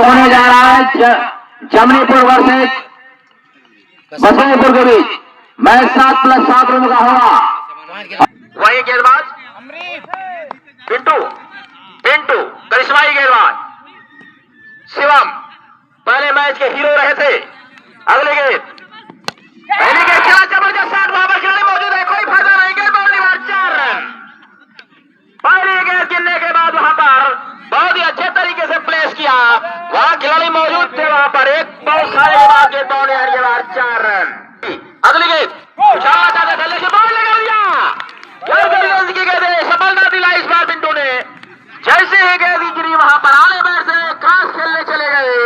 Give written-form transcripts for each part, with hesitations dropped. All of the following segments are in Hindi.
होने जा रहा है जमनीपुर वर्सेस बसंतपुर के बीच। मैच 7+7 रन का होगा। वही गेंदबाज पिंटू पिंटू करिश्माई गेंदबाज शिवम पहले मैच के हीरो रहे थे। अगले गेंद पहली गेंद खेला जबरदस्त शॉट, वहां पर खिलाड़ी मौजूद है, कोई फायदा नहीं, गेंद बाउंड्री बार 4 रन। पहली गेंद गिरने के बाद वहां पर बहुत ही अच्छे तरीके से प्लेस किया, वहां खिलाड़ी मौजूद थे, वहां पर एक बहुत सारे के बाद गेंद बाउंड्री के बाद 4 रन। अगली गेंद उछालना चाहते थे लेकिन बॉल लगा दिया, की गेंद सफलता दिला इस बार पिंटू ने। जैसे ही गेंद गिरी वहां पर आले बैट से क्रॉस खेलने चले गए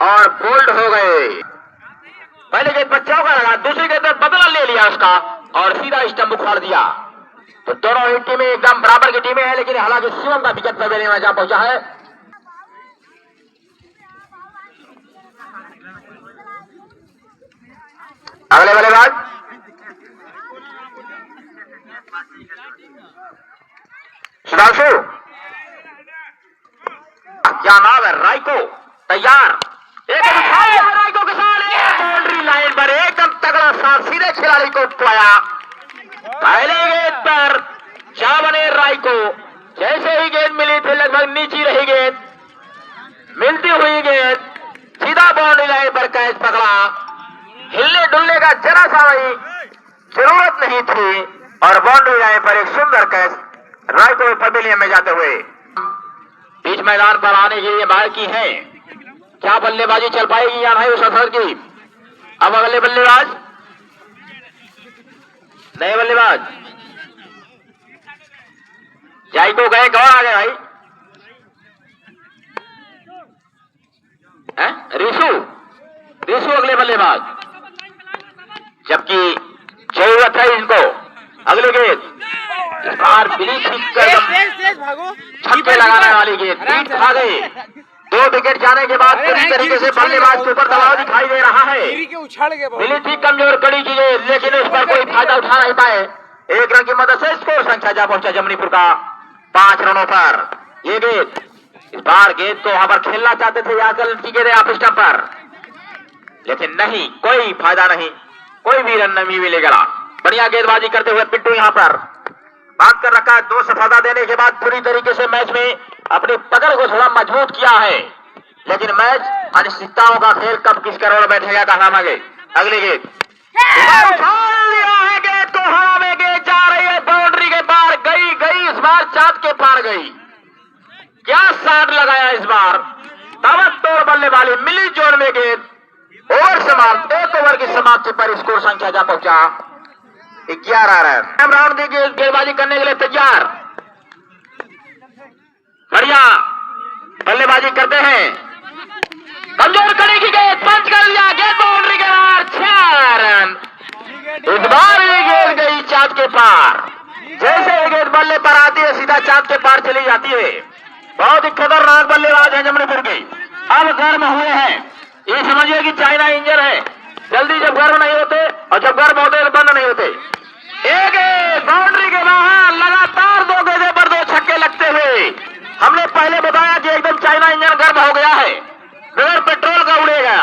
और बोल्ड हो गए। पहले गेंद पर चौका लगा, दूसरी गेंद पर बदला ले लिया उसका और सीधा स्टंप उखाड़ दिया। तो दोनों ही टीमें एकदम बराबर की टीमें हैं, लेकिन हालांकि शिवम का विकेट पवेलियन में जा पहुंचा है। अगले बल्लेबाज सुधांशु, क्या नाम है, राइको तैयार, एक राइको के साथ बाउंड्री लाइन पर एकदम तगड़ा शॉट, सीधे खिलाड़ी को पाया। पहले गेंद पर चावने राइको, जैसे ही गेंद मिली थी लगभग नीचे रही गेंद, मिलती हुई गेंद सीधा बाउंड्री लाइन पर कैच पकड़ा। हिलने डुलने का जरा सा वही जरूरत नहीं थी और बाउंड्री लाइन पर एक सुंदर कैच राइको पवेलियन में जाते हुए। बीच मैदान पर आने के लिए बाकी है, क्या बल्लेबाजी चल पाएगी या नहीं उस अवसर की। अब अगले बल्लेबाज नए बल्लेबाज जाइको गए, कौन आ गए भाई, रिशु रिशु अगले बल्लेबाज, जबकि जरूरत है इनको। अगले गेंद इस बार छक्के लगाने वाली गेंद बीच खा गई। 2 विकेट जाने के बाद पूरी तरीके से बल्लेबाज के ऊपर दबाव दिखाई दे रहा है। मिली थी कमजोर कड़ी की गेंद, लेकिन उस पर कोई फायदा उठा नहीं पाए। 1 रन की मदद से स्कोर संख्या जा पहुंचा जमनीपुर का 5 रनों पर। ये गेंद इस बार गेंद को वहां पर खेलना चाहते थे याकल की गेंद आप स्टंप पर, लेकिन नहीं, कोई फायदा नहीं, कोई भी रन नहीं मिलेगा। बढ़िया गेंदबाजी करते हुए पिंटू यहां पर बात कर रखा है। 2 सफलता देने के बाद पूरी तरीके से मैच में अपनी पकड़ को थोड़ा मजबूत किया है, लेकिन मैच अनिश्चितताओं का खेल, कब किस करोड़ बैठेगा कहना मांगे। अगली गेंद उछाल लिया है, गेंद तो हवा में गेंद जा रही है, बाउंड्री के पार गई इस बार चांद के पार गई। क्या शॉट लगाया इस बार, ताबड़तोड़ बल्लेबाजी मिली जोन में गेंद। ओवर समाप्त, 1 ओवर की समाप्ति पर स्कोर संख्या जा पहुंचा 11 रन। राउंड की गेंदबाजी करने के लिए तैयार, बढ़िया बल्लेबाजी करते हैं, कमजोर कड़ी की गेंद पंच कर दिया, गेंद बाउंड्री के बाहर 6 रन। इस बार ये गेंद गई चांद के पार, जैसे ये गेंद बल्ले पर आती है सीधा चांद के पार चली जाती है। बहुत ही खतरनाक बल्लेबाज है जमनीपुर के, अब गर्म हुए हैं, ये समझिए कि चाइना इंजन है, जल्दी जब गर्म नहीं होते और जब गर्म होते तो बंद नहीं होते। एक बाउंड्री के बाहर लगातार 2 गेंदों पर 2 छक्के लगते हुए, हमने पहले बताया कि एकदम चाइना इंजन गर्म हो गया है, बगैर पेट्रोल का उड़ेगा,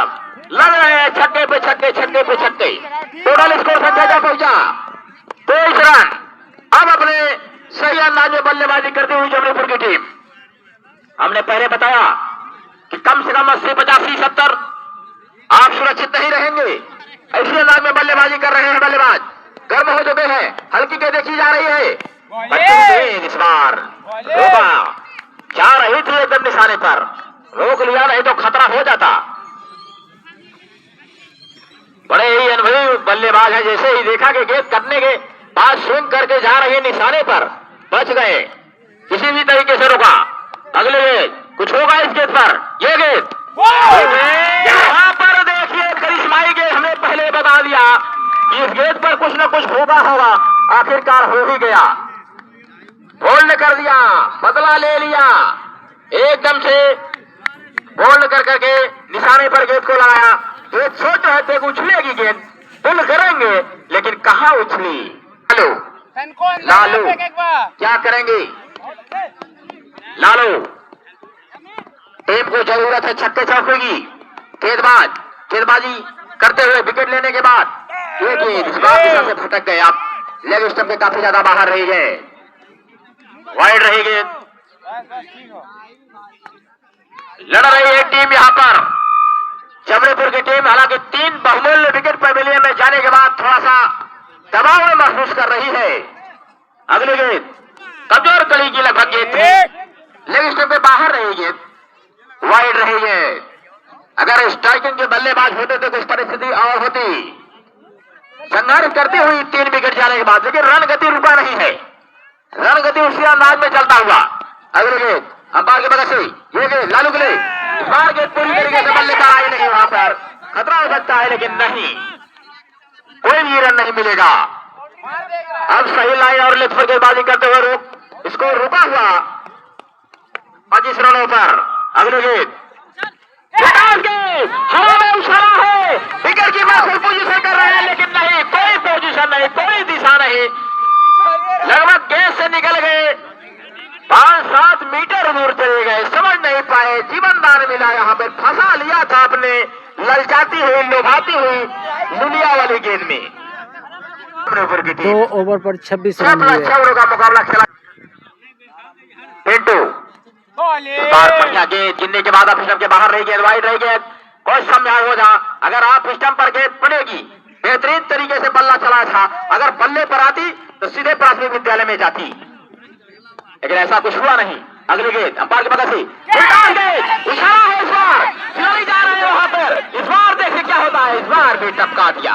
लग रहे हैं छक्के पे छक्के, छक्के पे छक्के। टोटल स्कोर संख्या जा पहुंचा 23 रन। अब अपने सही अंदाज में बल्लेबाजी करती हुई जमनीपुर की टीम, हमने पहले बताया कि कम से कम 80, 85, 70 आप सुरक्षित नहीं रहेंगे, ऐसे अंदाज में बल्लेबाजी कर रहे हैं बल्लेबाज, गर्म हो चुके हैं, हल्की के देखी जा रही है। इस बार रोका जा रही थी एकदम निशाने पर, रोक लिया, नहीं तो खतरा हो जाता। बड़े ही अनुभवी बल्लेबाज है, जैसे ही देखा कि गेंद करने के बाद स्विंग करके जा रही है निशाने पर, बच गए, किसी भी तरीके से रोका। अगले गेंद कुछ होगा इस गेंद पर, ये गेंद यहां पर देखिए करिश्माई गेंद, हमें पहले बता दिया इस गेंद पर कुछ न कुछ होगा, आखिरकार हो ही गया, होल्ड कर दिया, बदला ले लिया, एकदम से होल्ड कर करके निशाने पर गेंद को लगाया। गेंद सोच रहे थे उछलेगी गेंद, पुल करेंगे, लेकिन कहां उछली। लालू क्या करेंगे, लालू टीम को जरूरत है छक्के चौके की। गेंदबाजी करते हुए विकेट लेने के बाद ये गेंद इस बार दिशा से भटक गए। आप लेग स्टंप पे काफी ज्यादा बाहर रही गए, वाइड रही गेंद। लड़ रही है टीम यहां पर जमरेपुर की टीम, हालांकि 3 बहुमूल्य विकेट पवेलियन में जाने के बाद थोड़ा सा दबाव में महसूस कर रही है। अगली गेंद कमजोर कड़ी की लगभग गेंद थी, लेग स्टंप पे बाहर रही गेंद, वाइड रही है। अगर स्ट्राइकिंग के बल्लेबाज होते तो कुछ परिस्थिति और होती। संघर्ष करती हुई 3 विकेट जाने के बाद, लेकिन रन गति रुका नहीं है, रन गति उसी अंदाज में चलता हुआ। अगली गेंद अंपायर के बगल से ये गेंद लालू के लिए, इस बार गेंद पूरी तरीके से बल्ले का आई नहीं, वहां पर खतरा हो सकता है लेकिन नहीं, कोई भी रन नहीं मिलेगा। अब सही लाइन और लेग पर गेंदबाजी करते हुए स्कोर रुका हुआ 25 रनों पर। अगली गेंद हवा में उछाला है, विकेट कीपर फुल पोजीशन कर रहे हैं लेकिन नहीं, कोई पोजीशन नहीं, कोई दिशा नहीं, लगभग गेंद से निकल गए, 5-7 मीटर दूर चले गए, समझ नहीं पाए। जीवन दान मिला, यहाँ पे फंसा लिया था आपने ललचाती हुई लोभाती हुई लुलिया वाली गेंद में। 2 ओवर पर 26 रन हुए। 6 ओवरों का मुकाबला खेला। पिंटू बढ़िया गेंद गिनने के बाद आप स्टंप के बाहर रही गेंद, वाइड रही गेंद, कोई समझाए हो जा। अगर आप स्टंप पर गेंद पड़ेगी, बेहतरीन तरीके से बल्ला चला था, अगर बल्ले पर आती तो सीधे प्राथमिक विद्यालय में जाती, लेकिन ऐसा कुछ हुआ नहीं। अगली गेंद अंपायर के बगल से इशारा है, इस बार खिलाड़ी जा रहे हैं वहां पर, इस बार देखिए क्या होता है। इस बार भी टपका दिया,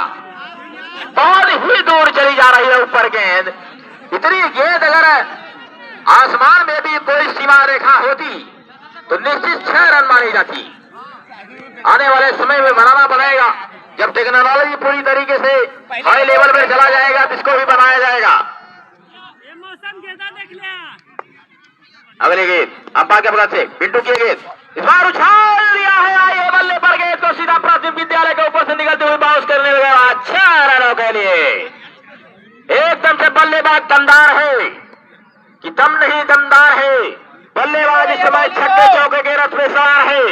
बहुत ही दूर चली जा रही है ऊपर गेंद। इतनी गेंद अगर आसमान में भी कोई सीमा रेखा होती तो निश्चित 6 रन मानी जाती। आने वाले समय में बनाना पड़ेगा, जब टेक्नोलॉजी पूरी तरीके से हाई लेवल में चला जाएगा तो इसको भी बनाया जाएगा। अगली गेंद अंपायर के बगल से पिंटू की गेंद, इस बार उछाल दिया है, आइए बल्ले पर गेंद को सीधा प्राथमिक विद्यालय के ऊपर से निकलते हुए बाउंस करने लगा। 6 रनों के लिए एकदम से बल्लेबाज दमदार है कि दम नहीं दमदार है, बल्लेबाज इस समय छक्के चौके के रथ में सवार है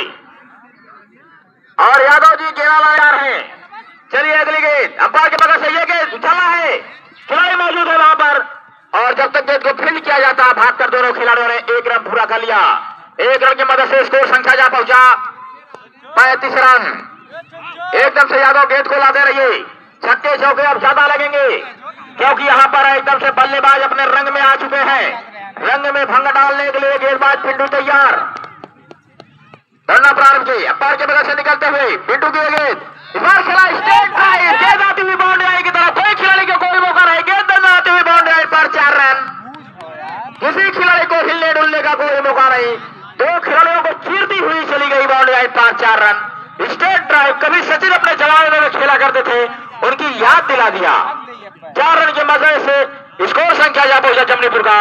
और यादव जी घेरा लगा रहे हैं। चलिए अगली गेंद अंपायर के बगल से ये गेंद उछाला है, खिलाड़ी मौजूद है वहां पर, और जब तक गेंद को फील्ड किया जाता है भागकर दोनों खिलाड़ियों ने 1 रन पूरा कर लिया। 1 रन की मदद से स्कोर संख्या जा पहुंचा 35 रन। एकदम से यादव गेंद को लाते रहिए, छक्के चौके अब ज्यादा लगेंगे क्योंकि यहाँ पर एकदम से बल्लेबाज अपने रंग में आ चुके हैं। रंग में भंग डालने के लिए गेंदबाज पिंटू तैयार, दौड़ना प्रारंभ की। अंपायर के बगल से निकलते हुए पिंटू की गेंद, इस बार खेला स्ट्रेट ड्राइव, गेंद आती हुई बाउंड्री आई की तरफ, कोई खिलाड़ी को कोई मौका नहीं, गेंद आती हुई बाउंड्री आई पर 4 रन। किसी खिलाड़ी को हिलने डुलने का कोई मौका नहीं, 2 खिलाड़ियों को चीरती हुई चली गई बाउंड्री आई पर 4 रन। स्ट्रेट ड्राइव कभी सचिन अपने जवानों में खेला करते थे, उनकी याद दिला दिया। 4 रन के मजे से स्कोर संख्या जा पहुंचा जमनीपुर का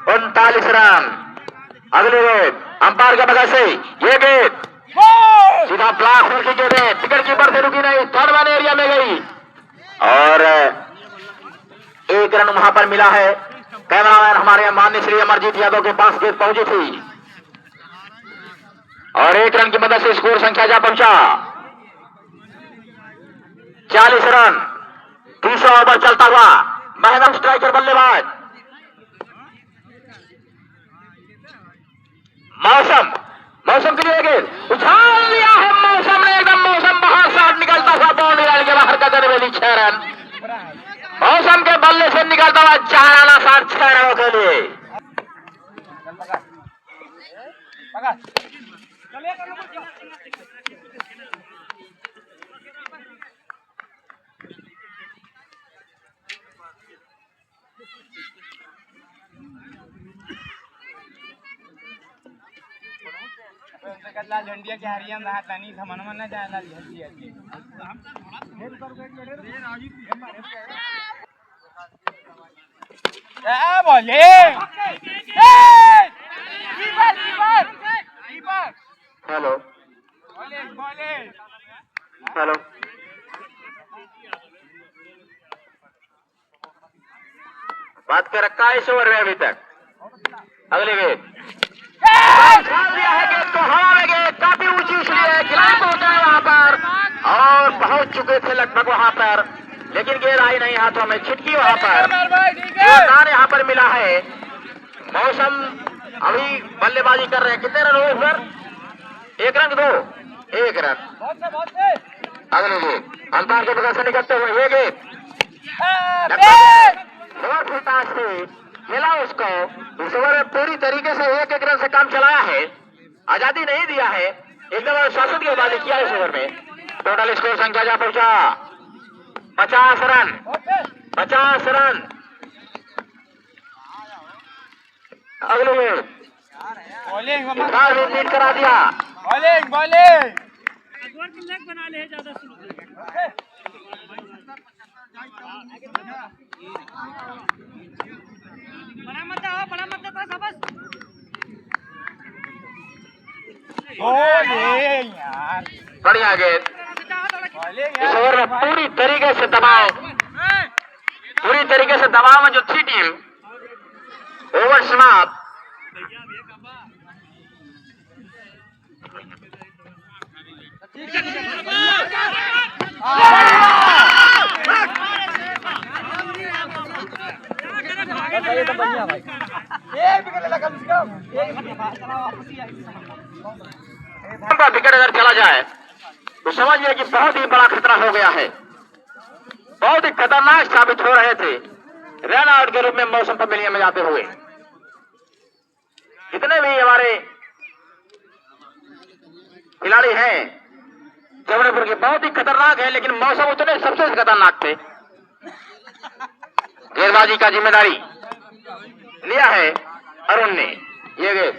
39 रन। अगली गेंद अंपायर के बगल से ये गेंद सीधा ब्लॉक होकर के गेंद विकेट कीपर से रुकी नहीं, 3rd मैन एरिया में गई और 1 रन वहां पर मिला है। कैमरामैन हमारे माननीय श्री अमरजीत यादव के पास गेंद पहुंची थी और 1 रन की मदद से स्कोर संख्या जा पहुंचा 40 रन। 300 ओवर चलता हुआ महंगा स्ट्राइकर बल्लेबाज मौसम के लिए गेंद उछाल दिया है, मौसम ने एकदम बाहर शॉट निकलता हुआ बाउंड्री लाइन के बाहर कदर में 6 रन। मौसम के बल्ले से निकलता हुआ 4 आना 6 रनों के लिए। लाल झंडिया के हरियन रहा तनी समन में न जाए लाल झंडिया की ए बोले हेलो हेलो बात कर रखा है इस ओवर में अभी तक। अगले गेंद उछाल दिया है गेंद को हवा में, गेंद काफी ऊंची उछली है, खिलाड़ी पहुंचा है वहां पर और पहुंच चुके थे लगभग वहां पर, लेकिन गेंद आई नहीं हाथों में, छिटकी वहां पर, जोरदार यहाँ पर मिला है। मौसम अभी बल्लेबाजी कर रहे हैं, कितने रन हुए इस पर? 1 रन 2, 1 रन। अगले गेंद अंपायर के बगल से निकलते हुए ये गेंद फुलटास से मिला उसको। इस ओवर में पूरी तरीके से 1-1 रन से काम चलाया है, आजादी नहीं दिया है, एकदम शासन की गेंदबाजी किया इस ओवर में। टोटल स्कोर संख्या जा पहुंचा 50 रन, 50 रन। अगले गेंद बीट करा दिया। बना ले ज्यादा बड़ा मत बस बढ़िया गेंद। इस ओवर में पूरी तरीके से दबाव, पूरी तरीके से दबाव में जो थी टीम, ओवर समाप्त। विकेट अगर चला जाए तो समझिए कि बहुत ही बड़ा खतरा हो गया है, बहुत ही खतरनाक साबित हो रहे थे रन आउट के रूप में मौसम पवेलियन में जाते हुए। जितने भी हमारे खिलाड़ी हैं जबलपुर के, बहुत ही खतरनाक है, लेकिन मौसम उतने सबसे खतरनाक थे। गेंदबाजी का जिम्मेदारी लिया है अरुण ने। ये गेंद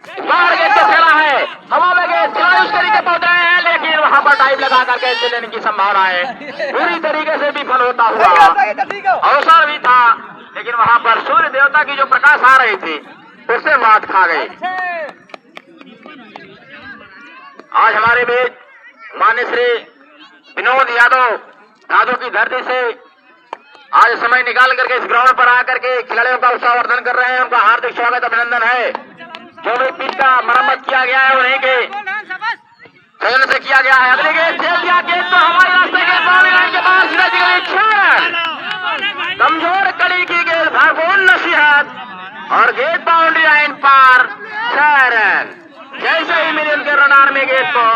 बाहर गेंद को खेला है, हवा में गेंद, खिलाड़ी उस तरीके पहुंच रहे हैं, लेकिन वहां पर टाइम लगा कर कैच लेने की संभावना है, पूरी तरीके से विफल होता हुआ। अवसर भी था, लेकिन वहां पर सूर्य देवता की जो प्रकाश आ रही थी उससे मात खा गई। आज हमारे बीच मान्य श्री विनोद यादव यादव की धरती से आज समय निकाल करके इस ग्राउंड पर आकर के खिलाड़ियों का उत्साहवर्धन कर रहे हैं, उनका हार्दिक स्वागत अभिनंदन है। जो भी पिच का मरम्मत किया गया है उन्हीं के चयन से किया गया है। अगली गेंद खेल दिया, गेंद तो हमारे रास्ते के बाउंड्री लाइन के पास सीधा गई, 6 रन। कमजोर कड़ी की गेंद, भरपूर नसीहत और गेंद बाउंड्री लाइन पार, 6 रन। जैसे ही मिली उनके रडार में गेंद को,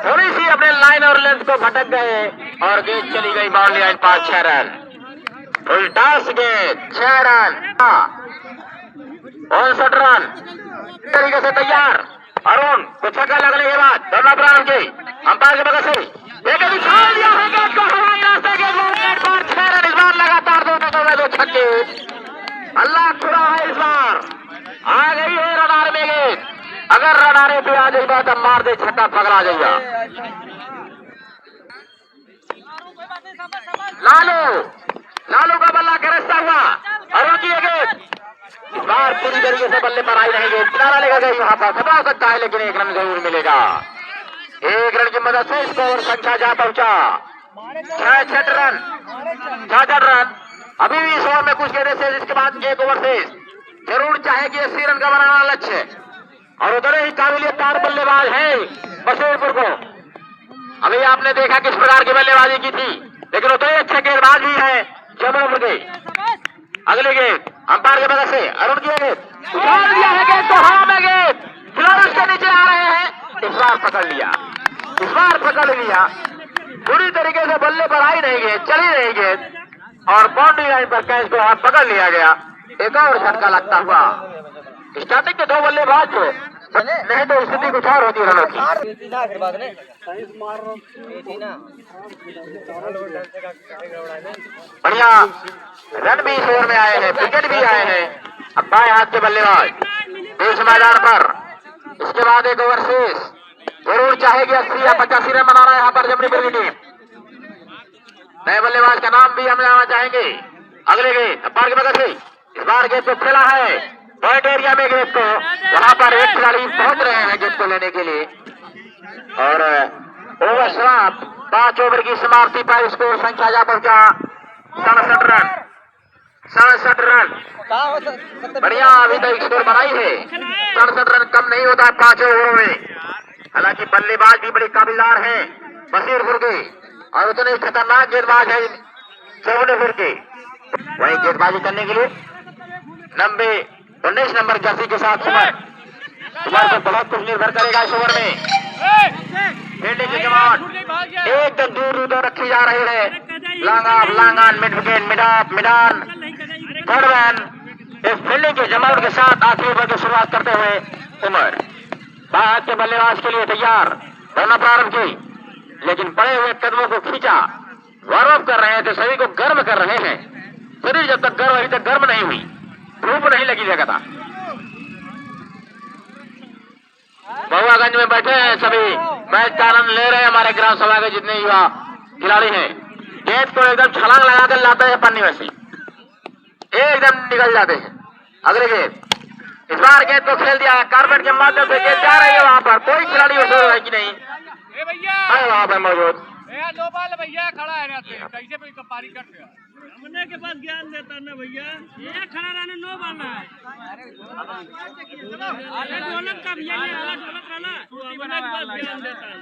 थोड़ी सी अपने लाइन और लेंथ को भटक गए और गेंद चली गई बाउंड्री लाइन पार, 6 रन। फुल टॉस गेंद, 6 रन, 59 रन तरीके से तैयार। अरुण को छक्का लगने के बाद दौड़ना प्रारंभ की, अंपायर के बगल से एक उछाल दिया है गेंद को हवाई रास्ते के गेंद पर, 6 रन। इस बार लगातार 2 छक्के, अल्लाह खुदा है। इस बार आ गई है रडार में गेंद, अगर रडारे पे आ जाएगा तो मार दे छक्का, पकड़ा जाएगा। लालू का बल्ला गरजता हुआ अरुण की गेंद, इस बार पूरी तरीके से बल्ले पर आई नहीं गेंद, किनारा लेकर गई, वहां पर खतरा हो सकता है, लेकिन 1 रन जरूर मिलेगा। 1 रन की मदद से स्कोर संख्या जा पहुंचा 66 रन, 66 रन। अभी भी इस ओवर में कुछ गेंदें शेष, इसके बाद 1 ओवर शेष। जरूर चाहे कि 80 रन का बनाना लक्ष्य, और उधर ही काबिलियतदार बल्लेबाज है बशीरपुर को। अभी आपने देखा किस प्रकार की बल्लेबाजी की थी, लेकिन उतने अच्छे गेंदबाज भी है जबलपुर के। अगली गेंद अंपायर के बगल से अरुण की गेंद, उछाल दिया है गेंद तो हवा में गेंद, खिलाड़ी उसके नीचे आ रहे हैं, इस बार पकड़ लिया, इस बार पकड़ लिया, पूरी तरीके से बल्ले पर आई नहीं गेंद, चली नहीं गेंद और बाउंड्री लाइन पर कैच को हाथ पकड़ लिया गया। एक और झटका लगता हुआ। स्टार्टिंग के 2 बल्लेबाज थे, नहीं तो स्थिति कुछ और होती रनों की। बढ़िया रन भी इस ओवर में आए हैं, विकेट भी आए हैं। अब बाएं हाथ के बल्लेबाज बीच मैदान पर, इसके बाद 1 ओवर शेष। जरूर चाहेगी 80 या 85 रन बनाना यहाँ पर जबलपुर की टीम। नए बल्लेबाज का नाम भी हम लेना चाहेंगे। अगले गेंद अंपायर के बगल से, इस बार गेंद को खेला है पॉइंट एरिया में, गेंद को वहां पर एक खिलाड़ी पहुंच रहे हैं गेंद को लेने के लिए, और ओवर समाप्त। 5 ओवर की समाप्ति पर स्कोर संख्या जा पहुंचा 67 रन। 67 रन। बढ़िया अभी तक स्कोर बनाई है। 67 रन कम नहीं होता 5 ओवरों में। हालांकि बल्लेबाज भी बड़ी काबिलदार है बशीरपुर के और उतने खतरनाक गेंदबाज है चौबनेपुर के। वही गेंदबाजी करने के लिए 19 नंबर जर्सी के साथ सुमर को बहुत कुछ निर्भर करेगा इस ओवर में। फील्डिंग के जवान एकदम दूर दूर रखी जा रही है। Long off long on mid wicket mid of mid on third run. इस फील्डिंग के जमावट के साथ आखिरी ओवर की शुरुआत करते हुए उमर बाहर के बल्लेबाज के लिए तैयार होना प्रारंभ की, लेकिन बड़े हुए कदमों को खींचा। वार्म अप कर रहे थे, सभी को गर्म कर रहे हैं। शरीर जब तक गर्म अभी तक गर्म नहीं हुई, धूप नहीं लगी जगह था। बहुआगंज में बैठे हैं सभी, मैच का आनंद ले रहे हैं हमारे ग्राम सभा के जितने युवा खिलाड़ी हैं। गेंद को एकदम छलांग लगाकर लाते हैं पन्नी में से, एकदम निकल जाते हैं। अगले गेंद इस बार गेंद को खेल दिया है, कारपेट के माध्यम से गेंद जा रही है। वहां पर कोई खिलाड़ी उछल है कि नहीं है वहां पर मौजूद। भैया खड़ा है ना, कैसे कोई पारी करते हैं हमने के पास ज्ञान देता ना भैया, ये खड़ा रहने नो बाना है। अरे ढोलक का भैया ये वाला ढोलक रहना, हमने के पास ज्ञान देता है।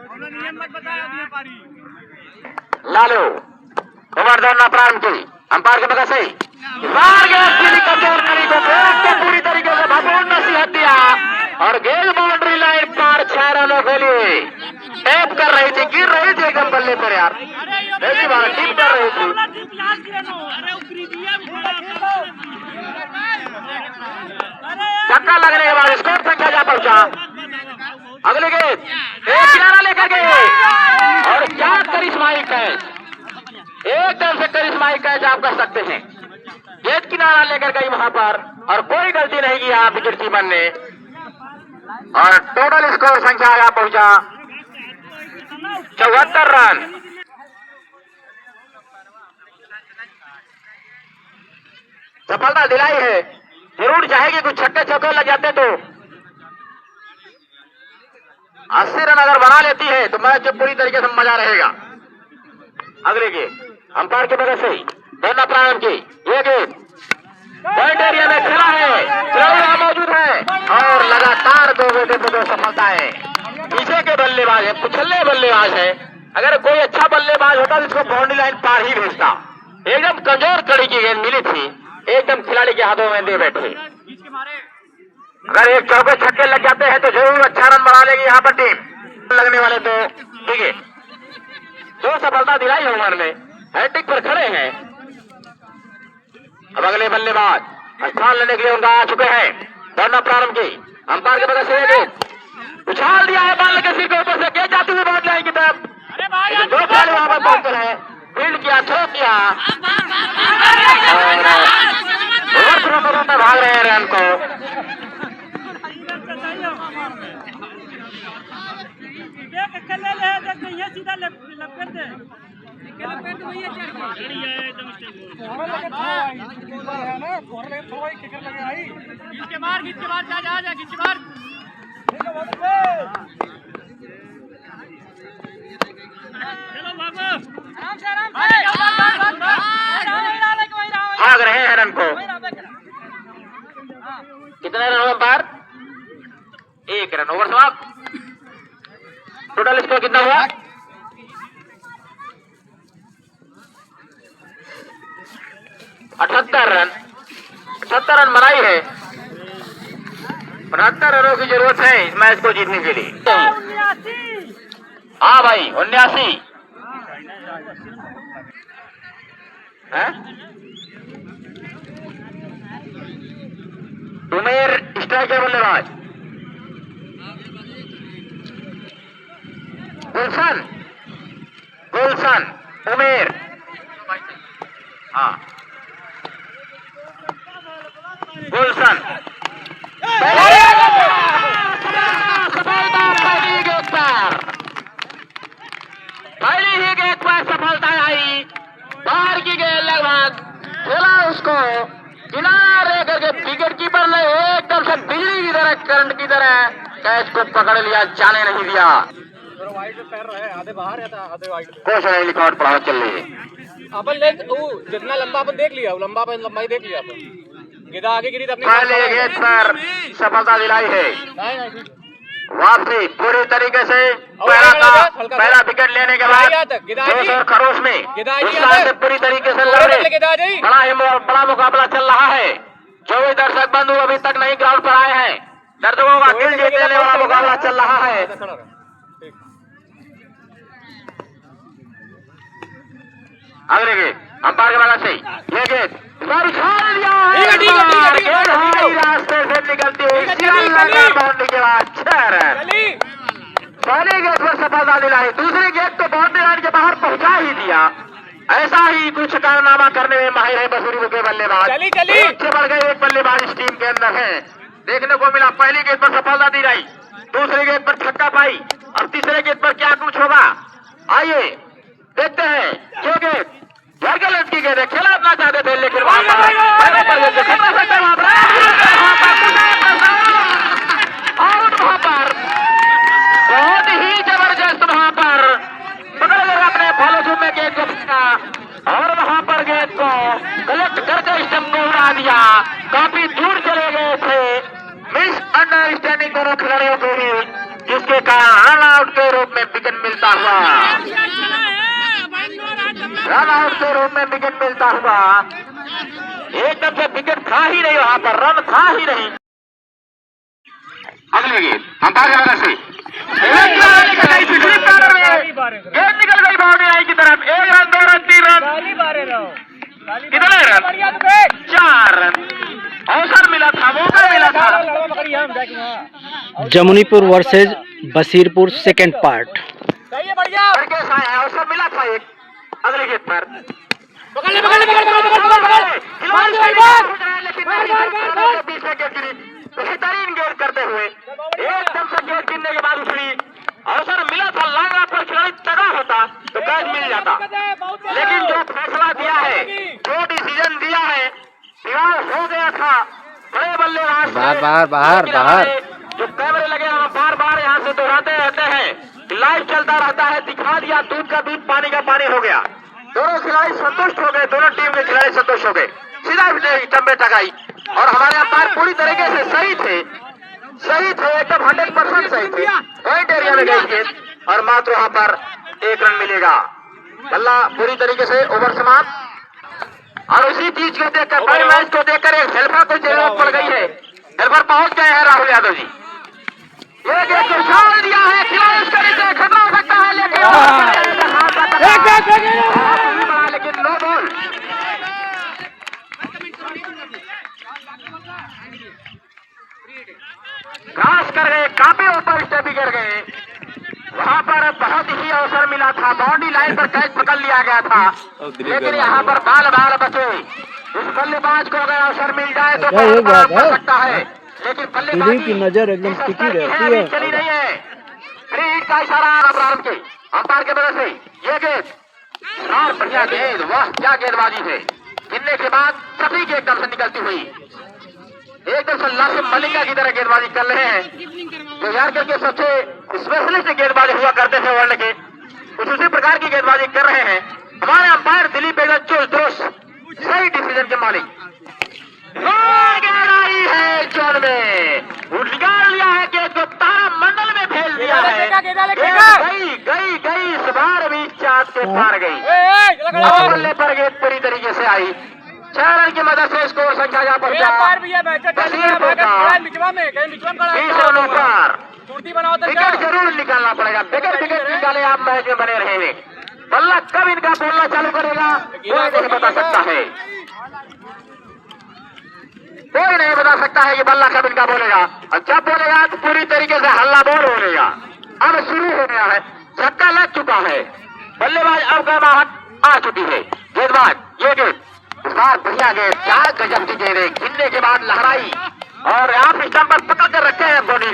उन्होंने नियम मत बताया दिया पारी। लालू ओवर दौड़ना प्रारंभ की, अंपायर के बगल से मार गया कमजोर कड़ी को पूरी तरीके से भगवान नसीहत दिया और गेंद बाउंड्री लाइन पार 6 रनों के लिए टैप कर रही थी, गिर रही थी एकदम बल्ले पर यार, ऐसी बात टिप कर रही थी। चक्का लगने के बाद स्कोर संख्या जा पहुंचा। अगले गेंद एक किनारा लेकर गए और क्या करिश्माई कैच, एकदम से करिश्माई कैच आप कह सकते हैं। गेंद किनारा लेकर गई वहां पर और कोई गलती नहीं की आप विकेट कीपर ने और टोटल स्कोर संख्या आ पहुंचा 74 रन। सफलता दिलाई है, जरूर चाहेगी कुछ छक्के चौके लग जाते तो 80 रन अगर बना लेती है तो मैच पूरी तरीके से मजा रहेगा। अगले गेंद अंपायर के बगल से दौड़ना प्रारंभ की, ये गेंद पॉइंट एरिया में खेला है, खिलाड़ी मौजूद है और लगातार 2 विकेट पर 2 सफलता है। पीछे के बल्लेबाज है, कुचले बल्लेबाज है, अगर कोई अच्छा बल्लेबाज होता तो इसको बाउंड्री लाइन पार ही भेजता। एकदम कमजोर कड़ी की गेंद मिली थी, एकदम खिलाड़ी के हाथों में दे बैठे। अगर एक चौके छक्के लग जाते हैं तो जरूर अच्छा रन बना लेगी यहाँ पर टीम। लगने वाले तो ठीक है, 2 सफलता दिलाई है उमर ने, हैट्रिक पर खड़े हैं। अब अगले बल्लेबाज स्थान लेने के लिए उनका आ चुके हैं, दौड़ना प्रारंभ की, अंपायर के बगल से उछाल दिया है बाल के सिर के ऊपर से, गेंद जाती हुई बाउंड्री लाइन की तरफ। दो खिलाड़ी वहां पर पहुंच रहे हैं, फील्ड किया, थ्रो किया और भाग रहे हैं रन को। सीधा लपेट दे भाग रहे हैं रन को। कितने रन हुए बार? 1 रन। ओवर समाप्त। टोटल स्कोर कितना हुआ? 78 रन। 78 रन बनाई है, 69 रनों की जरूरत है इस मैच को जीतने के लिए। हाँ भाई 79 है। उमेर स्ट्राइकर बल्लेबाज, गुलशन उमेर, हाँ गुलशन पहली ही गेंद पर सफलता आई। बाहर की गेंद लगभग खेला उसको किनारे करके विकेट कीपर ने एकदम से बिजली की तरह करंट की तरह कैच को पकड़ लिया, जाने नहीं दिया। आधे बाहर है, आधे वाइड। कुछ नहीं, रिकॉर्ड पढ़ाओ चल रही है। अपन ले जितना लंबा अपन देख लिया, लंबा अपन लंबाई देख लिया अपन। गेंद आगे गिरी तो अपनी पहले गेंद पर सफलता दिलाई है। नहीं वापसी पूरी तरीके से पहला विकेट लेने के बाद जोश और खरोश में उत्साह से पूरी तरीके से लड़ रहे। बड़ा मुकाबला चल रहा है। जो भी दर्शक बंधु अभी तक नहीं ग्राउंड पर आए हैं, दर्शकों का दिल जीत लेने वाला मुकाबला चल रहा है। अगले गेंद अंपायर के मदद से ये गेंद रास्ते से निकलती हुई बाउंड्री के बाद 6 रन। पहले गेंद पर सफलता दिलाई, दूसरे गेंद तो बाउंड्री लाइन के बाहर पहुंचा ही दिया। ऐसा ही कुछ कारनामा करने में माहिर है बसूरी के बल्लेबाज। एक से बढ़ गए एक बल्लेबाज इस टीम के अंदर है, देखने को मिला। पहली गेंद पर सफलता दी गई, दूसरी गेंद पर छक्का पाई और तीसरे गेंद पर क्या कुछ होगा, आइए देखते हैं। जो गेंद वर्गलैंड की गेंद खेला अपना चाहते थे, लेकिन वहां पर बहुत ही जबरदस्त वहां पर पकड़ कर अपने फॉलो में गेंद को फेंका और वहां पर गेंद को कलेक्ट करके स्टंप को उड़ा दिया। काफी दूर चले गए थे, मिस अंडरस्टैंडिंग दोनों खिलाड़ियों को भी, जिसके कारण रन आउट के रूप में विकेट मिलता हुआ एकदम से विकेट था ही नहीं, वहां पर रन था ही नहीं। अगले गेंद अंपायर की वजह से गेंद निकल गई बाउंड्री लाइन की तरफ। 1 रन 2 रन 3 रन, कितने रन? 4 रन। अवसर मिला था, मौका मिला था। Jamunipur versus Basirpur second part. अवसर मिला था एक। अगले गेंद पर बेहतरीन गेंद करते हुए एकदम से गेंद गिरने के बाद उछली। अवसर मिला था, लांगा पर खिलाड़ी तगा होता तो कैच मिल जाता, लेकिन जो फैसला दिया है, जो डिसीजन दिया है, हो गया था। बड़े बल्लेबाज बाहर जो कैमरे लगे हैं बार बार यहाँ से दोहराते रहते हैं, लाइव चलता रहता है, दिखा दिया। दूध का दूध पानी का पानी हो गया। दोनों खिलाड़ी संतुष्ट हो गए, दोनों टीम के खिलाड़ी संतुष्ट हो गए। सीधा चंबे टकाई और हमारे अंपायर पूरी तरीके से सही थे एकदम 100% सही थे। पॉइंट एरिया में गई गेंद और मात्र वहां पर 1 रन मिलेगा। बल्ला पूरी तरीके से ओवर समाप्त। और उसी चीज को देखकर, बड़े मैच को देखकर एक हेल्पर को जरूरत पड़ गई है। हेल्पर पहुंच गए हैं राहुल यादव जी। ये गेंद को छोड़ दिया है, खिलाड़ी उसके नीचे खतरा हो सकता है, लेकिन नो बॉल। क्रॉस कर गए, काफी ऊपर स्टेप गिर गए। वहां पर बहुत ही अवसर मिला था, बाउंड्री लाइन पर कैच पकड़ लिया गया था, लेकिन यहाँ पर बाल बचे। उस बल्लेबाज को अगर अवसर मिल जाए तो पड़ सकता है, लेकिन बल्लेबाजी की नजर एकदम टिकी रहती है। चली नहीं है। फ्री हिट का इशारा प्रारंभ के अंपायर के वजह से ये गेंद और बढ़िया गेंद, वाह क्या गेंदबाजी है। गिरने के बाद सभी गेंद एकदम से निकलती हुई, एकदम से लासिम मलिंगा की तरह गेंदबाजी कर रहे हैं, जो यार करके सबसे स्पेशलिस्ट गेंदबाजी हुआ करते थे वर्ल्ड के, कुछ उसी प्रकार की गेंदबाजी कर रहे हैं हमारे अंपायर दिलीप एकदम चुस्त दुरुस्त सही डिसीजन के मालिक। गेंद आई है जोन में, निकाल लिया है गेंद को, तारा मंडल में फेल दिया है। गई इस बार भी चाँद के पार गई। बल्ले पर गेंद पूरी तरीके से आई। 6 रन की मदद से स्कोर संख्या जा पहुंचा। विकेट जरूर निकालना पड़ेगा, विकेट निकाले आप मैच में बने रहेंगे। बल्ला कब इनका बोलना चालू करेगा कोई नहीं बता सकता है, कोई नहीं बता सकता है कि बल्ला कब इनका बोलेगा। और जब बोलेगा तो पूरी तरीके से हल्ला बोल हो गया। अब शुरू हो गया है, छक्का लग चुका है, बल्लेबाज अब गर्माहट आ चुकी है। गेंदबाज ये गेंद इस बार बढ़िया गेंद, 4 गजब की गेंद गिरने के बाद लहराई और आप स्टंप पर पकड़ कर रखे हैं। बॉडी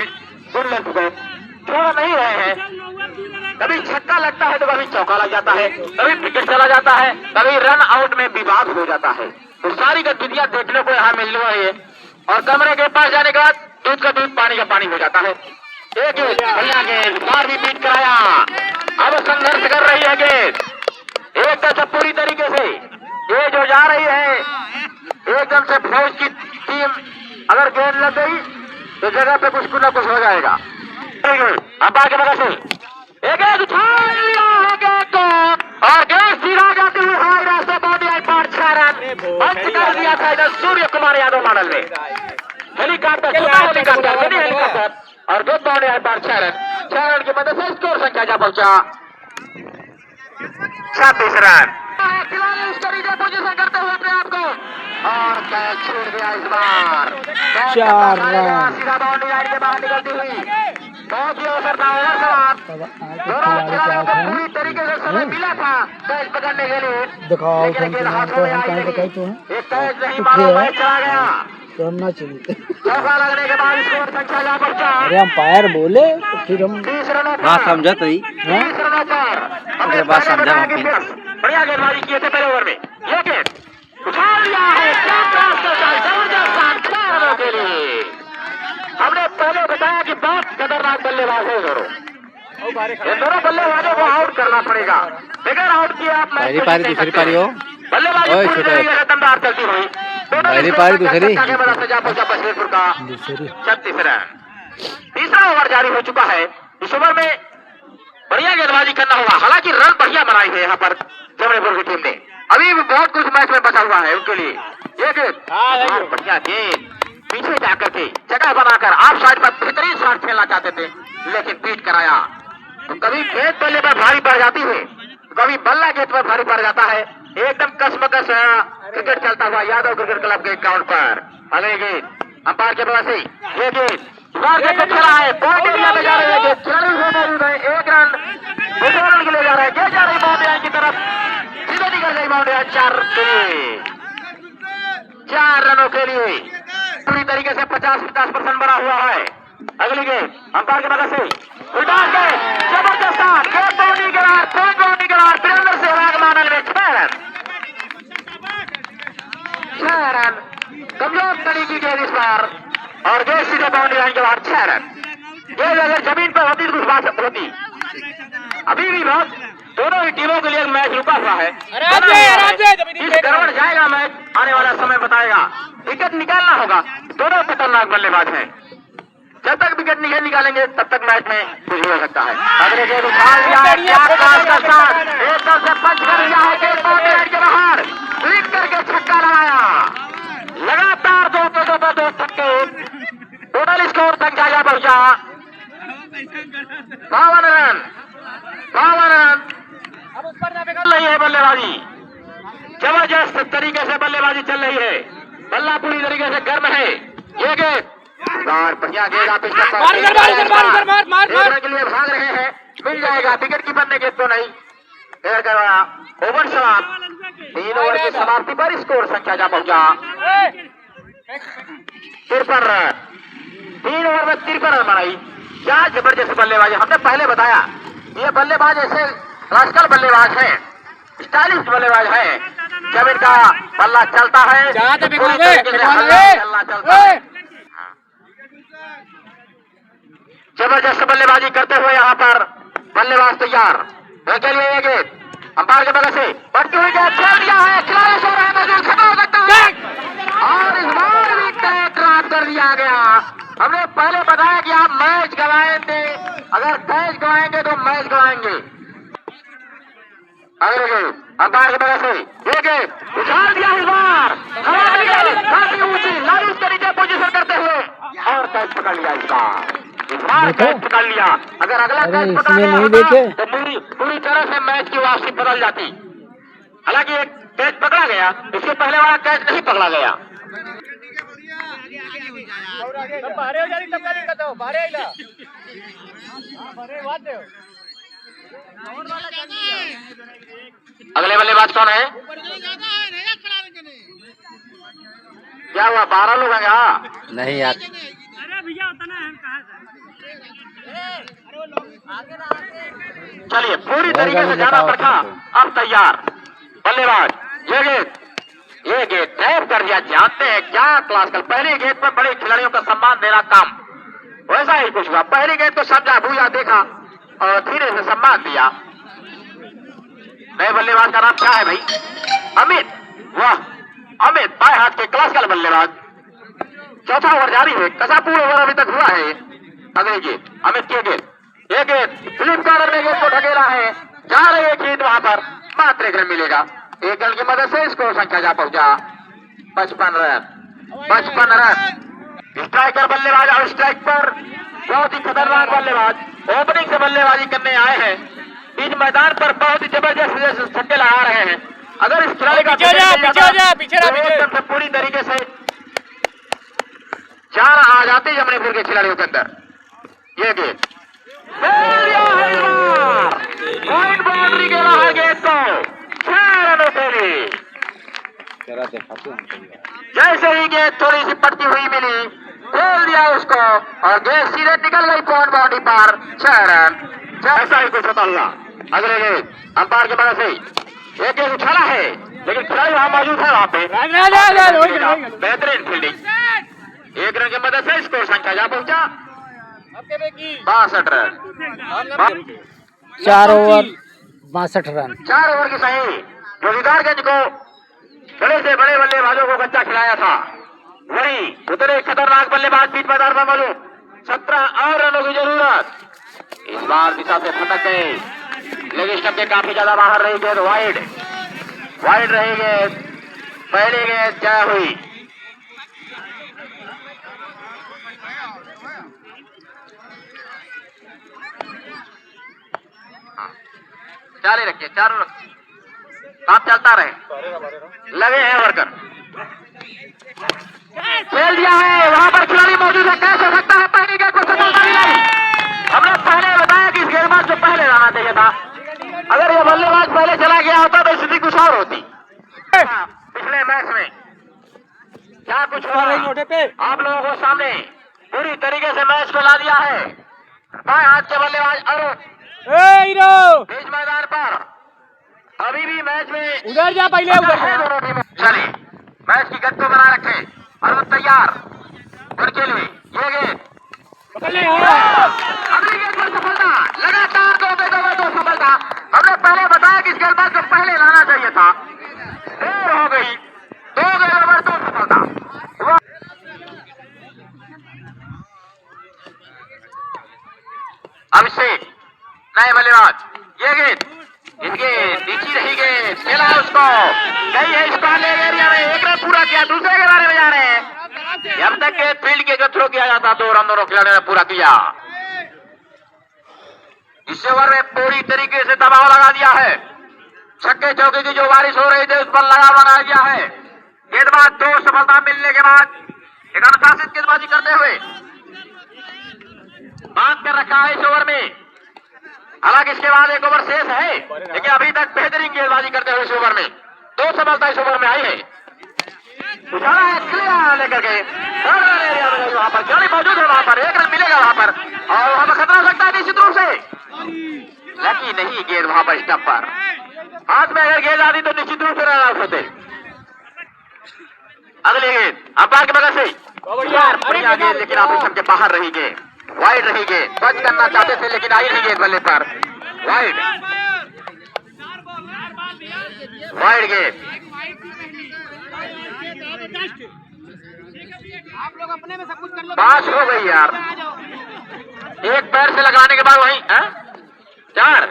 छोड़ नहीं रहे हैं। कभी छक्का लगता है तो कभी चौका लग जाता है, कभी विकेट चला जाता है, कभी रन आउट में विवाद हो जाता है। तो सारी गतिविधियां देखने को यहाँ मिलने वाली है और कमरे के पास जाने के बाद दूध का दूध पानी का पानी हो जाता है। एक बढ़िया गेंद, बार भी बीट कराया, अब संघर्ष कर रही है गेंद। एकदम से पूरी तरीके से ये जो जा रही है, एकदम से फौज की टीम अगर गेंद लग गई तो जगह पे कुछ ना कुछ हो जाएगा। अंपायर के बगल से एक गेंद उठा लिया है गेंद को और गेंद सीधा जाती हुई हाई रास्ते बाउंड्री लाइन पर 6 रन पंच कर दिया था इधर सूर्य कुमार यादव मॉडल में। हेलीकॉप्टर छोटा हेलीकॉप्टर मिनी हेलीकॉप्टर और 2 बाउंड्री लाइन पर 6 रन की मदद से स्कोर संख्या जा पहुंचा 26 रन। खिलाड़ी इस तरीके पोजीशन करते हुए अपने आप को और कैच छूट गया इस बार 4 रन। सीधा बाउंड्री लाइन के बाहर निकलती हुई बहुत ही अवसर था ओवर सवार दोनों खिलाड़ियों को पूरी तरीके से समय मिला था कैच पकड़ने के लिए। दिखाओ लेकिन गेंद हाथों में आई नहीं। तो एक कैच नहीं मारो मैच चला गया। करना चाहिए। चौका लगने के बाद स्कोर संख्या जा पहुंचा। अरे अंपायर बोले तो फिर हम 30 रनों पर बात समझा तो ही 30 रनों पर हमने बात पहले समझा बताया हम कि बढ़िया गेंदबाजी किए थे पहले ओवर में। ये गेंद उठा लिया है क्या क्रॉस करता है जबरदस्त शॉट 6 रनों के लिए। हमने पहले बताया कि बहुत खतरनाक बल्लेबाज है दोनों। इन दोनों बल्लेबाजों को आउट करना पड़ेगा। बगैर आउट किए आप पहली पारी दूसरी पारी हो बल्लेबाजी ओए पूरी छोटे। तरीके से दमदार चलती हुई पहली पारी दूसरी। के मदद से जा पहुंचा बशीरपुर का दूसरी 36 रन। तीसरा ओवर जारी हो चुका है। इस ओवर में बढ़िया गेंदबाजी करना होगा। हालांकि रन बढ़िया बनाई है यहाँ पर जमशेदपुर की टीम ने। अभी भी बहुत कुछ मैच में बचा हुआ है उनके लिए। ये गेंद बढ़िया गेंद पीछे जाकर के जगह बनाकर आप साइड पर बेहतरीन शॉट खेलना चाहते थे लेकिन पीट कराया। तो कभी गेंद बल्ले पर भारी पड़ जाती है कभी बल्ला गेंद पर भारी पड़ जाता है। एकदम कसमकस क्रिकेट चलता हुआ यादव क्रिकेट क्लब के ग्राउंड पर। अगले गेंद अंपायर के पास ये गेंद पे खेला है पॉइंट एरिया में जा रही है। खिलाड़ी मौजूद है 1 रन 2 रन के लिए जा रहे हैं। गेंद जा रही बाउंड्री लाइन की तरफ सीधे निकल गई बाउंड्री लाइन 4 के लिए 4 रनों के लिए पूरी तरीके से 50-50% बना हुआ है। अगली गेंद अंपायर के बगल से उल्टा के जबरदस्त गेंद बाउंड्री करार पॉइंट बाउंड्री करार वीरेंद्र सहवाग मानल में 6 रन 6 रन कमजोर तली की गेंद इस बार और गेंद सीधे बाउंड्री लाइन के बाहर 6 रन। गेंद अगर जमीन पर होती तो कुछ बात होती। अभी भी बहुत दोनों ही टीमों के लिए मैच रुका हुआ है। इस गड़बड़ जाएगा मैच आने वाला समय बताएगा। विकेट निकालना होगा। दोनों खतरनाक बल्लेबाज हैं। जब तक विकेट नहीं निकालेंगे तब तक मैच में कुछ भी हो सकता है। अगले गेंद उठा लिया है क्या क्रॉस का शॉट एकदम से पंच कर दिया है गेंद बाउंड्री लाइन के बाहर स्लिप करके छक्का लगाया। लगातार 2 छक्के टोटल स्कोर संख्या जा पहुंचा 52 रन 52 रन। चल रही है बल्लेबाजी जबरदस्त तरीके से बल्लेबाजी चल रही है। बल्ला पूरी तरीके से गर्म है। ये गेंद बढ़िया गेंद आप इसका के लिए भाग रहे हैं मिल जाएगा। विकेट कीपर ने गेंद तो नहीं ओवर समाप्त 3 ओवर की समाप्ति पर स्कोर संख्या जा पहुंचा 53 रन। 3 ओवर में 53 रन बनाई। क्या जबरदस्त बल्लेबाजी। हमने पहले बताया ये बल्लेबाज ऐसे क्लासिकल बल्लेबाज है स्टाइलिश बल्लेबाज है। जब इनका बल्ला चलता है जबरदस्त बल्लेबाजी करते हुए यहाँ पर बल्लेबाज तैयार के लिए ये गेंद अंपायर के बगल से बढ़ती हुई गेंद खेल दिया है। खिलाड़ी सो रहा है मौजूद खत्म हो सकता है और इस बार भी तय क्रॉस कर दिया गया। हमने पहले बताया कि आप मैच गवाएंगे अगर कैच गवाएंगे तो मैच गवाएंगे। अगले गेंद अंपायर के बगल से ये गेंद उछाल दिया इस बार काफी ऊंची लाइव के नीचे पोजीशन करते हुए और कैच पकड़ लिया इसका इस बार कैच पकड़ लिया। अगर अगला कैच पकड़ लिया नहीं देखे तो पूरी तरह से मैच की वापसी बदल जाती। हालांकि एक कैच पकड़ा गया इसके पहले वाला कैच नहीं पकड़ा गया। अगले बल्लेबाज कौन है क्या हुआ 12 लोग हैं यहाँ नहीं यार अरे भैया उतना है कहाँ से चलिए पूरी तरीके से जाना पड़ता। अब तैयार बल्लेबाज ये गेंद तय कर दिया। जानते हैं क्या क्लासिकल पहली गेंद पर बड़े खिलाड़ियों का सम्मान देना काम वैसा ही कुछ हुआ। पहली गेंद तो समझा भूया देखा और धीरे से सम्मान दिया। नए बल्लेबाज का नाम क्या है भाई? अमित। वाह, अमित बाएं हाथ के क्लासिकल बल्लेबाज। चौथा ओवर जारी है, कसापुर ओवर अभी तक हुआ है। अगले गेंद अमित की गेंद, ये गेंद फिलिप कॉर्नर में गेंद को ढकेला है, जा रही है गेंद वहां पर, मात्र एक रन मिलेगा। एक रन की मदद से स्कोर संख्या जा पहुंचा 55 रन। 55 रन। स्ट्राइकर बल्लेबाज और स्ट्राइक पर बहुत ही खतरनाक बल्लेबाज ओपनिंग से बल्लेबाजी करने आए हैं। इस मैदान पर बहुत ही जबरदस्त छक्के लगा रहे हैं। अगर इस खिलाड़ी का पीछे पूरी तरीके से चार आ जाते जमनीपुर के खिलाड़ियों के अंदर। ये गेंद पॉइंट बाउंड्री के बाहर गेंद को 6 रनों से ली। जैसे ही गेंद थोड़ी सी पड़ती हुई मिली, खेल दिया उसको और गेंद सीधे निकल गई पॉइंट बाउंड्री पर। 6 रन। ऐसा ही कुछ होता हुआ अगले गेंद अंपायर की मदद से एक गेंद उछाला है, लेकिन खिलाड़ी वहां मौजूद है। वहां पे बेहतरीन फील्डिंग। एक रन की मदद से स्कोर संख्या जा पहुंचा 62 रन। 4 over 62 run. 4 ओवर की सही जो दीदारगंज को बड़े से बड़े बल्लेबाजों को कच्चा खिलाया था, वही उतरे खतरनाक बल्लेबाज बीच मैदान में मौजूद। 17 और रनों की जरूरत। इस बार दिशा से फटक गए, लेग स्टंप के काफी ज्यादा बाहर रही गेंद, वाइड रही गेंद। पहली गेंद क्या हुई? जारी रखिए, चारों रखिए, काम चलता रहे। लगे हैं वर्कर, खेल दिया है, वहां पर खिलाड़ी मौजूद है। कैसे हो सकता है पहली गेंद को सफलता मिलाई? हमने पहले बताया कि इस गेंदबाज को पहले लाना चाहिए था। अगर ये बल्लेबाज पहले चला गया होता तो स्थिति कुछ और होती। पिछले मैच में क्या कुछ हुआ आप लोगों को सामने पूरी तरीके से मैच को ला दिया है। बाएं हाथ के बल्लेबाज अरुण बीच मैदान पर अभी भी मैच में उधर जा पहले उधर। चलिए मैच की गति को बना रखे। अरुण तैयार उनके लिए ये गेंद अगली गेंद पर सफलता। लगातार 2 पे 2 सफलता। हमने पहले बताया कि इस गेंदबाज को पहले लाना चाहिए था। देर हो गई। 2 गेंदों पर 2 सफलता। अभिषेक नए बल्लेबाज, ये गेंद इनके नीचे रही गेंद, खेला उसको गई है इस कॉर्नर एरिया में। एक रन पूरा किया, दूसरे के बारे में जा रहे हैं। जब तक के फील्ड के थ्रो किया जाता 2 रन दोनों खिलाड़ियों ने पूरा किया। इस ओवर में पूरी तरीके से दबाव लगा दिया है। छक्के चौके की जो बारिश हो रही थी उस पर लगाव लगा दिया है। गेंदबाज 2 सफलता मिलने के बाद एक अनुशासित गेंदबाजी करते हुए बात कर रखा है इस ओवर में। हालांकि इसके बाद एक ओवर शेष है, लेकिन अभी तक बेहतरीन गेंदबाजी करते हुए इस ओवर में 2 सफलता इस ओवर में आई है। उछाला है क्लियर लेकर के एरिया में, वहां पर खिलाड़ी मौजूद है, वहां पर 1 रन मिलेगा वहां पर और वहां पर खतरा हो सकता है निश्चित रूप से। लकी नहीं गेंद वहां पर स्टंप पर, हाथ में अगर गेंद आती तो निश्चित रूप से रन आउट होते। अगली गेंद अंपायर की मदद से बढ़िया गेंद, लेकिन ऑपरेशन के बाहर रही गेंद, वाइड रही गेंद। टच करना चाहते थे लेकिन आई नहीं गेंद बल्ले पर, वाइड गेंद। आप लोग अपने में सब कुछ कर लो। 5 हो गई यार, एक पैर से लगाने के बाद वहीं 4।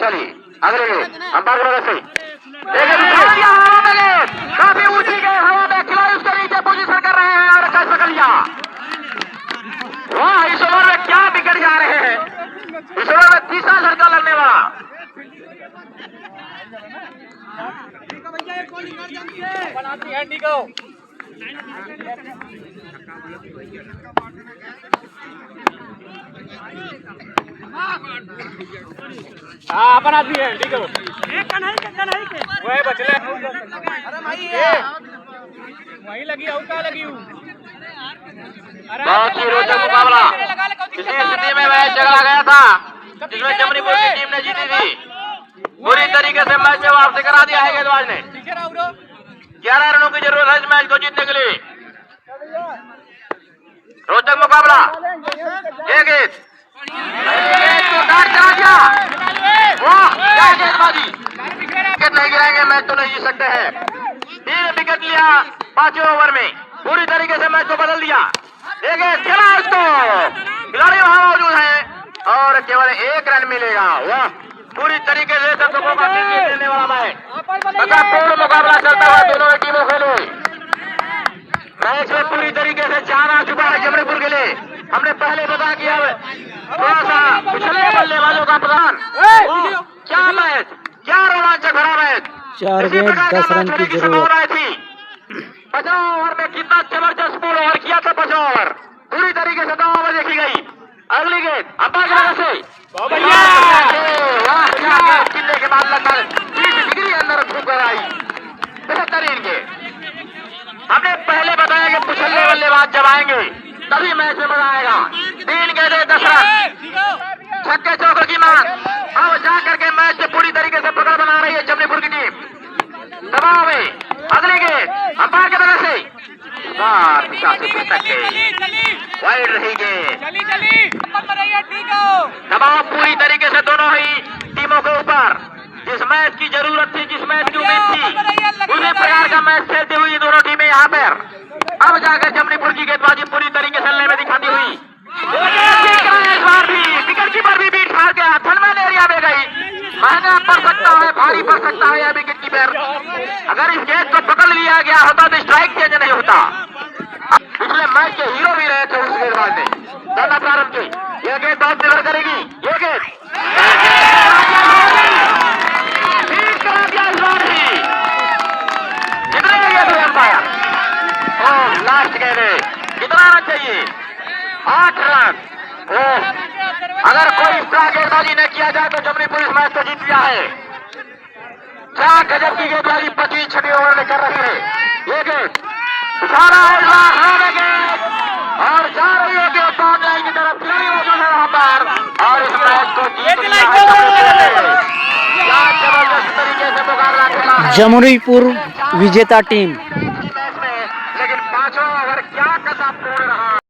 चलिए अगले गेंद अंपायर की मदद से काफी ऊंची गए हवा में, खिलाड़ी उसके नीचे पोजीशन कर रहे हैं और कैसे कर लिया। वाह, इस ओवर में क्या बिगड़ जा रहे हैं। इस ओवर में तीसरा झटका लगने वाला। अपन आदमी है ठीक है। वही बचले वही लगी और क्या लगी बहुत ही रोचक मुकाबला। इसी स्थिति में मैच चला गया था जिसमें जमनीपुर की टीम ने जीती थी। पूरी तरीके से मैच में वापसी करा दिया है गेंदबाज ने। 11 रनों की जरूरत है इस मैच को जीतने के लिए। रोचक मुकाबला। एक गेंद गेंद को डाट चला गया। वाह क्या गेंदबाजी। विकेट नहीं गिराएंगे मैच तो नहीं जीत सकते हैं। 3 विकेट लिया 5वें ओवर में, पूरी तरीके से मैच को बदल दिया। देखिए खेला उसको, खिलाड़ी वहां मौजूद है और केवल 1 रन मिलेगा। वाह पूरी तरीके से दर्शकों का दिल जीत लेने वाला मैच, पूर्ण मुकाबला चलता हुआ दोनों टीमों के लिए। मैच में पूरी तरीके से 4 आ चुका है जमशेदपुर के लिए। हमने पहले बता किया थोड़ा सा पिछले बल्लेबाजों का प्रधान। क्या मैच, क्या रोमांचक भरा मैच। 4 गेंद 10 रन की जरूरत थी। 50 ओवर में कितना जबरदस्त पूर्ण ओवर किया था। 50 ओवर पूरी तरीके से 2 ओवर देखी गई। अगली गेंद अंपायर की वजह से कितने के बाद लगभग 30 डिग्री अंदर धूप कर आई। बेहतरीन गेंद। हमने पहले बताया कि पिछले बल्लेबाज जब आएंगे तभी मैच में मजा आएगा। 3 गेंदें 10 रन, छक्के चौके की मांग। अब जाकर के मैच से पूरी तरीके से पकड़ बना रही है जमशेदपुर की टीम। दबाव में अगली गेंद अंपायर की वजह से वाइड रही गेंद। दबाव पूरी तरीके से दोनों ही टीमों के ऊपर। जिस मैच की जरूरत थी, जिस मैच की उम्मीद थी, उसी प्रकार का मैच खेलती हुई दोनों टीमें यहाँ पर। अब जाकर जमशेदपुर की गेंदबाजी पूरी तरीके से हल्ले में दिखाती हुई। इस बार भी विकेट कीपर भी बीट हार गया, थनमैन एरिया में गई। महंगा पड़ सकता है, भारी पड़ सकता है यह विकेट कीपर। अगर इस गेंद को पकड़ लिया गया होता तो स्ट्राइक चेंज नहीं होता। पिछले मैच के हीरो भी रहे थे उस गेंदबाज ने। दौड़ना प्रारंभ की, यह गेंद बहुत निर्भर करेगी। यह गेंद बीट करा दिया इस बार भी। कितने गेंद अंपायर, लास्ट गेंद है। कितना रन चाहिए? 8 रन। अगर कोई स्ट्राइक गेंदबाजी न किया जाए तो जमशेदपुर इस मैच को जीत गया है। क्या गजब की गेंदबाजी 25 ओवर में कर रही है। ये गेंद इशारा है और जा रही है कि बाउंड्री लाइन की तरफ खिलाड़ी मौजूद है वहां पर और इस मैच को जीत लिया है। क्या जबरदस्त तरीके से मुकाबला खेला है जमशेदपुर विजेता टीम। मैच में, लेकिन 5वां ओवर क्या कसा पूर्ण रहा।